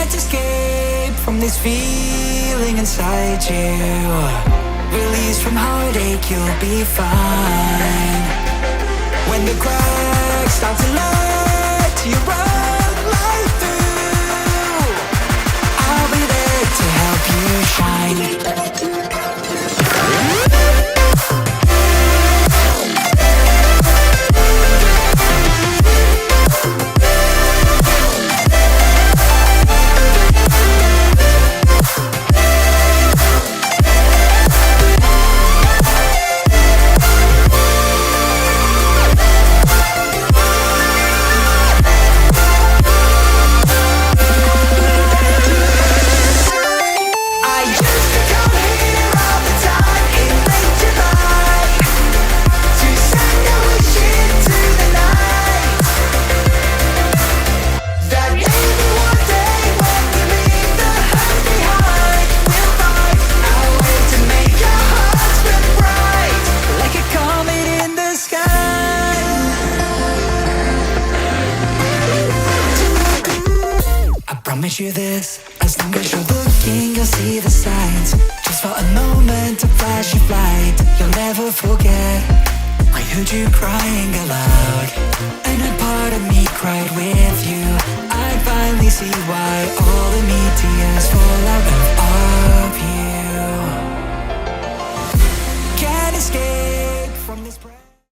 can't escape from this feeling inside you. Release from heartache, you'll be fine. When the cracks start to let you run right through, I'll be there to help you shine. Promise you this, as long as you're looking, you'll see the signs. Just for a moment, a flash of light, you'll never forget. I heard you crying aloud, and a part of me cried with you. I finally see why all the me tears fall out.